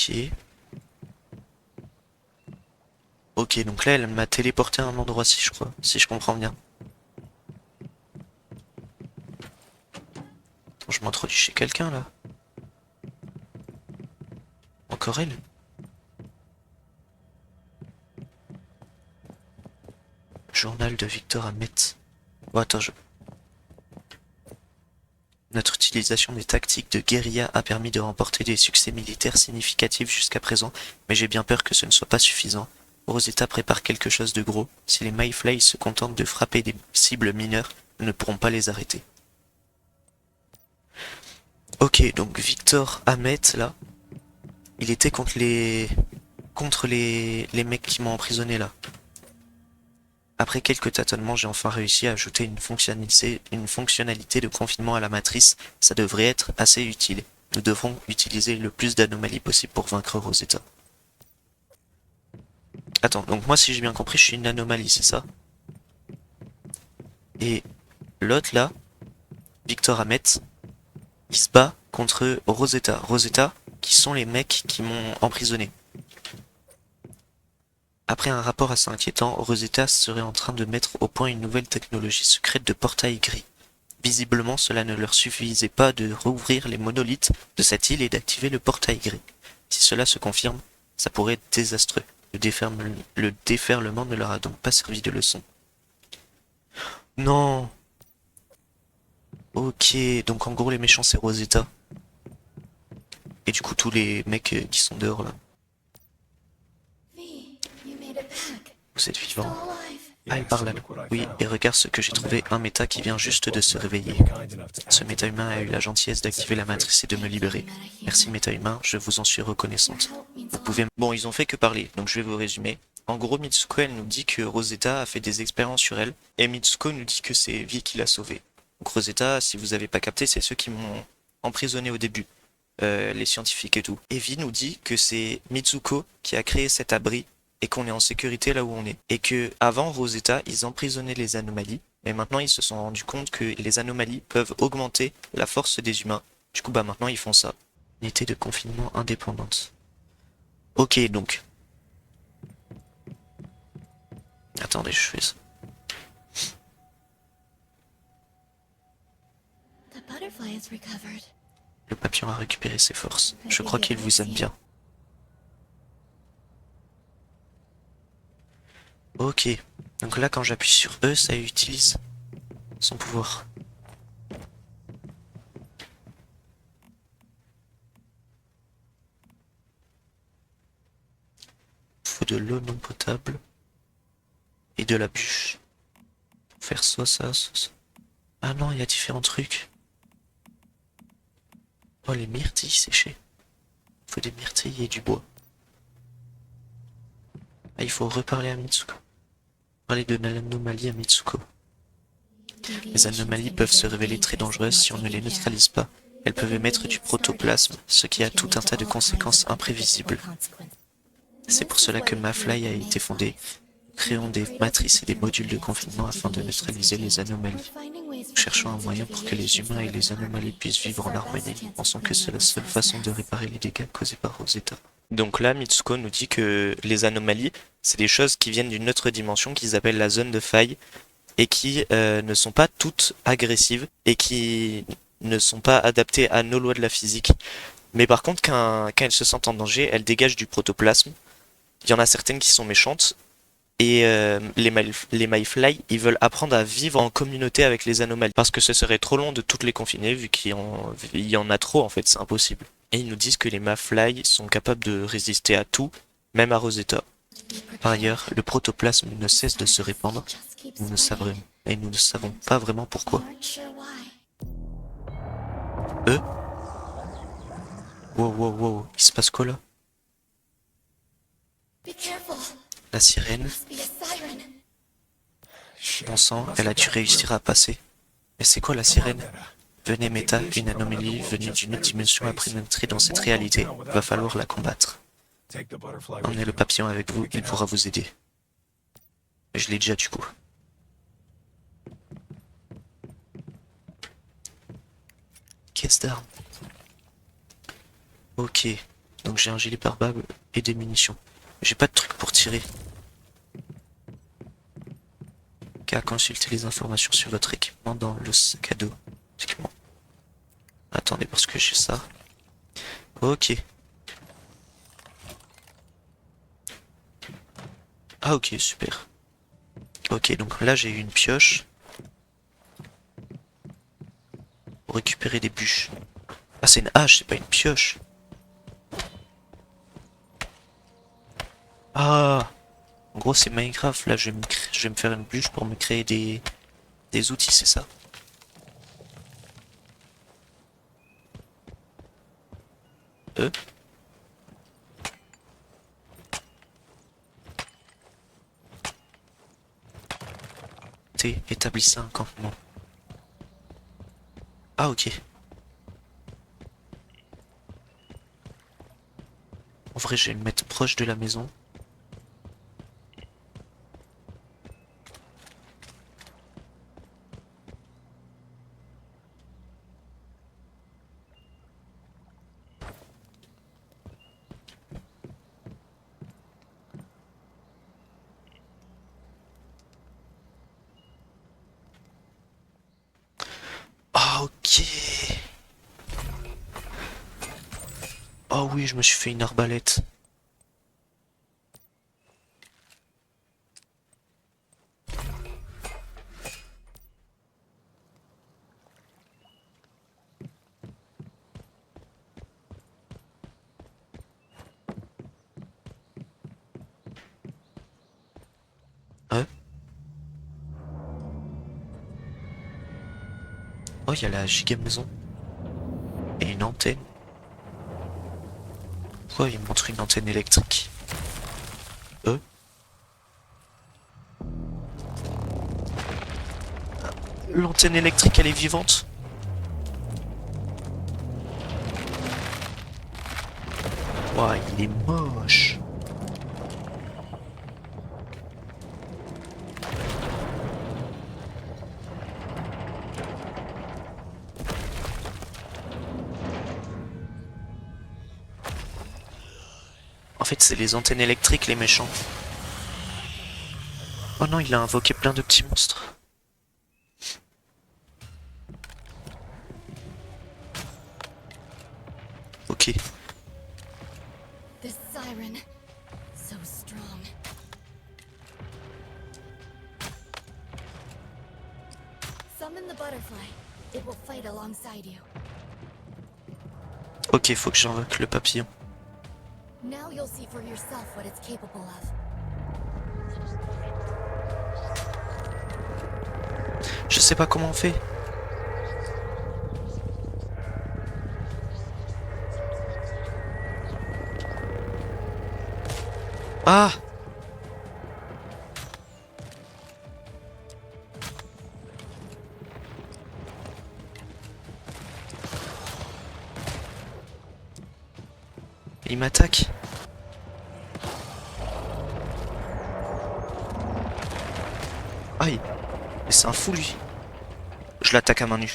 Ok. Ok, donc là, elle m'a téléporté à un endroit, si je crois, si je comprends bien. Attends, je m'introduis chez quelqu'un, là. Encore elle? Journal de Victor Hamet. Bon, attends, Notre utilisation des tactiques de guérilla a permis de remporter des succès militaires significatifs jusqu'à présent, mais j'ai bien peur que ce ne soit pas suffisant. Rosetta prépare quelque chose de gros. Si les Mayfly se contentent de frapper des cibles mineures, nous ne pourrons pas les arrêter. Ok, donc Victor Hamet, là, il était contre les mecs qui m'ont emprisonné, là. Après quelques tâtonnements, j'ai enfin réussi à ajouter une fonctionnalité de confinement à la matrice. Ça devrait être assez utile. Nous devrons utiliser le plus d'anomalies possible pour vaincre Rosetta. Attends, donc moi si j'ai bien compris, je suis une anomalie, c'est ça? Et l'autre là, Victor Hamet, il se bat contre Rosetta. Rosetta, qui sont les mecs qui m'ont emprisonné. Après un rapport assez inquiétant, Rosetta serait en train de mettre au point une nouvelle technologie secrète de portail gris. Visiblement, cela ne leur suffisait pas de rouvrir les monolithes de cette île et d'activer le portail gris. Si cela se confirme, ça pourrait être désastreux. Le déferlement ne leur a donc pas servi de leçon. Non. Ok, donc en gros les méchants c'est Rosetta. Et du coup tous les mecs qui sont dehors là. Vous êtes vivants. Ah, il parle là. Oui, et regarde ce que j'ai trouvé, un méta qui vient juste de se réveiller. Ce méta-humain a eu la gentillesse d'activer la matrice et de me libérer. Merci méta-humain, je vous en suis reconnaissante. Vous pouvez... Bon, ils ont fait que parler, donc je vais vous résumer. En gros, Mitsuko, elle nous dit que Rosetta a fait des expériences sur elle, et Mitsuko nous dit que c'est Vi qui l'a sauvée. Donc Rosetta, si vous avez pas capté, c'est ceux qui m'ont emprisonné au début. Les scientifiques et tout. Et Vi nous dit que c'est Mitsuko qui a créé cet abri et qu'on est en sécurité là où on est. Et que avant Rosetta, ils emprisonnaient les anomalies, mais maintenant ils se sont rendus compte que les anomalies peuvent augmenter la force des humains. Du coup, bah maintenant ils font ça. Unité de confinement indépendante. Ok, donc. Attendez, je fais ça. Le papillon a récupéré ses forces. Je crois qu'il vous aime bien. Ok. Donc là, quand j'appuie sur E, ça utilise son pouvoir. Il faut de l'eau non potable et de la bûche. Pour faire soit ça, soit ça. Ah non, il y a différents trucs. Oh, les myrtilles séchées. Il faut des myrtilles et du bois. Ah, il faut reparler à Mitsuko. Parler de l'anomalie à Mitsuko. Les anomalies peuvent se révéler très dangereuses si on ne les neutralise pas. Elles peuvent émettre du protoplasme, ce qui a tout un tas de conséquences imprévisibles. C'est pour cela que Mafly a été fondé. Créons des matrices et des modules de confinement afin de neutraliser les anomalies. Cherchons un moyen pour que les humains et les anomalies puissent vivre en harmonie. Nous pensons que c'est la seule façon de réparer les dégâts causés par Rosetta. Donc là, Mitsuko nous dit que les anomalies, c'est des choses qui viennent d'une autre dimension qu'ils appellent la zone de faille et qui ne sont pas toutes agressives et qui ne sont pas adaptées à nos lois de la physique. Mais par contre, quand elles se sentent en danger, elles dégagent du protoplasme. Il y en a certaines qui sont méchantes. Et les Mayfly, ils veulent apprendre à vivre en communauté avec les anomalies. Parce que ce serait trop long de toutes les confiner, vu qu'il y en a trop, en fait, c'est impossible. Et ils nous disent que les Mayfly sont capables de résister à tout, même à Rosetta. Par ailleurs, le protoplasme ne cesse de se répandre, et nous ne savons pas vraiment pourquoi. Eux? Wow, wow, wow, il se passe quoi là? La sirène? Bon sang, elle a dû réussir à passer. Mais c'est quoi la sirène? Venez Meta, une anomalie venue d'une autre dimension a pénétré dans cette réalité. Va falloir la combattre. Emmenez le papillon avec vous, il pourra vous aider. Je l'ai déjà du coup. Caisse d'armes. Ok. Donc j'ai un gilet pare-balles et des munitions. J'ai pas de truc pour tirer. Qu'à consulter les informations sur votre équipement dans le sac à dos. Équipement. Attendez parce que j'ai ça. Ok. Ah ok, super. Ok, donc là j'ai eu une pioche. Pour récupérer des bûches. Ah c'est une hache, c'est pas une pioche. Ah, en gros c'est Minecraft, là je vais me faire une bûche pour me créer des outils, c'est ça. Euh T, établissez un campement. Ah ok. En vrai je vais me mettre proche de la maison. Ah ok. Oh oui, je me suis fait une arbalète. Ouais. Oh, il y a la giga maison. Et une antenne. Pourquoi il montre une antenne électrique? Euh L'antenne électrique elle est vivante? Ouah, il est moche. En fait, c'est les antennes électriques les méchants. Oh non, il a invoqué plein de petits monstres. Ok. This siren, so strong. Summon the butterfly. It will fight alongside you. Ok, faut que j'invoque le papillon. Now you'll see for yourself what it's capable of. Je sais pas comment on fait. Ah! Il m'attaque. Aïe. Mais c'est un fou lui. Je l'attaque à main nue.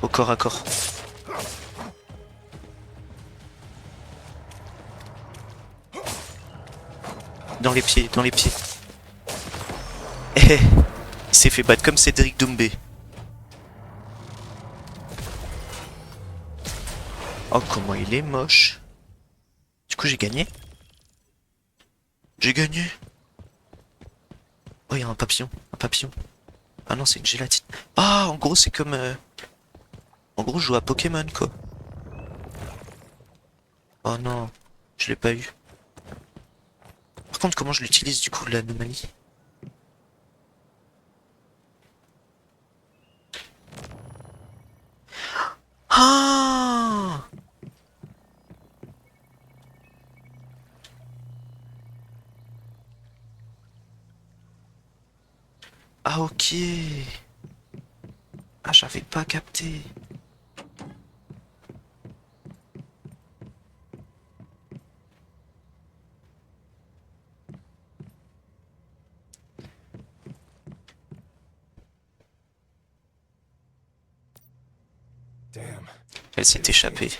Au corps à corps. Dans les pieds, dans les pieds. Eh, il s'est fait battre comme Cédric Doumbé. Oh, comment il est moche. Du coup, j'ai gagné. J'ai gagné. Oh, il y a un papillon. Un papillon. Ah non, c'est une gélatine. Ah, en gros, c'est comme... En gros, je joue à Pokémon, quoi. Oh non, je l'ai pas eu. Par contre, comment je l'utilise, du coup, l'anomalie? Ah! Ah, ok. Ah, j'avais pas capté. Elle s'est échappée.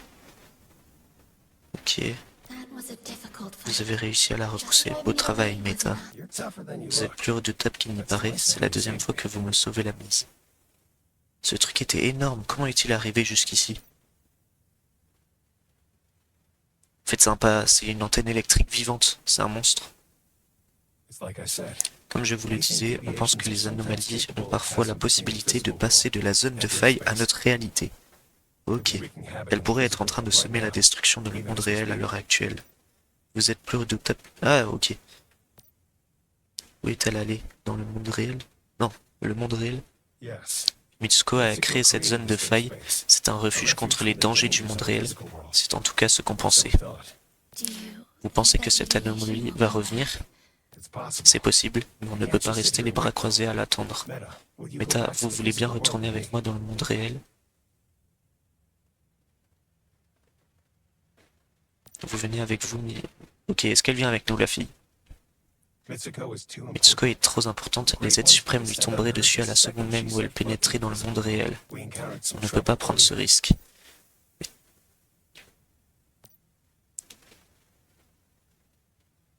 Ok. Ok, That was a difficult fight. vous avez réussi à la repousser. Beau travail, Meta. You're tougher than you Vous êtes look. plus redoutable qu'il n'y paraît. C'est la deuxième fois que vous me sauvez la mise. Ce truc était énorme. Comment est-il arrivé jusqu'ici? Faites sympa, c'est une antenne électrique vivante. C'est un monstre. It's like I said. Comme je vous le disais, on pense que les anomalies ont parfois la possibilité de passer de la zone de faille à notre réalité. Ok. Elle pourrait être en train de semer la destruction dans le monde réel à l'heure actuelle. Vous êtes plus redoutable. Ah, ok. Où est-elle allée? Dans le monde réel? Non, le monde réel. Yes. Mitsuko a créé cette zone de faille. C'est un refuge contre les dangers du monde réel. C'est en tout cas ce qu'on pensait. Do you Vous pensez que cette anomalie va revenir? It's possible. C'est possible, mais on ne peut pas rester les bras croisés à l'attendre. Meta, will you go Meta, back to vous the voulez bien physical retourner world avec moi dans le monde réel? Vous venez avec vous, mais... Ok, est-ce qu'elle vient avec nous, la fille? Mitsuko is too important. Mitsuko est trop importante, les aides suprêmes lui tomberaient dessus à la seconde même où elle pénétrait dans le monde réel. We encountered some On ne peut pas prendre ce risque.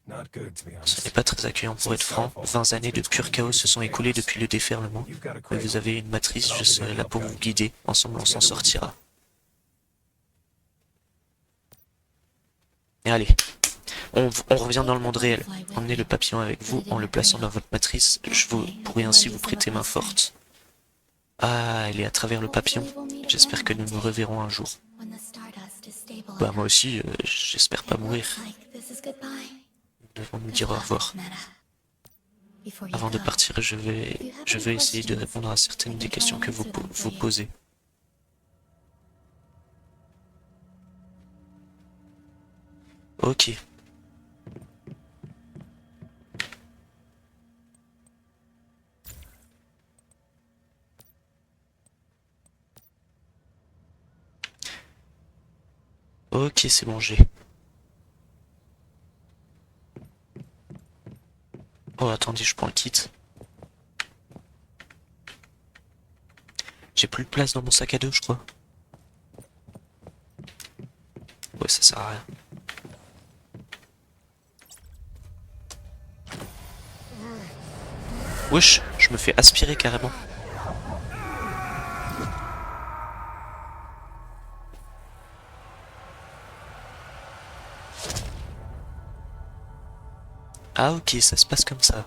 Not good, to be Ce honest. n'est pas très accueillant pour être franc. 20 années de pur chaos se sont écoulées depuis le déferlement. You've got a Mais cradle. vous avez une matrice, je serai là pour vous guider. Ensemble, on s'en sortira. Et allez, on revient dans le monde réel. Emmenez le papillon avec vous en le plaçant dans votre matrice. Je vous pourrai ainsi vous prêter main forte. Ah, elle est à travers le papillon. J'espère que nous nous reverrons un jour. when the stardust is stable Bah moi aussi, j'espère pas mourir. like this is goodbye. Nous devons nous dire au revoir. Meta. Before you Avant de go, partir, je vais essayer de répondre à certaines des questions que vous posez. Ok. Ok, c'est bon, j'ai. Oh, attendez, je prends le kit. J'ai plus de place dans mon sac à dos, je crois. Ouais, ça sert à rien. Wesh, je me fais aspirer carrément. Ah ok, ça se passe comme ça.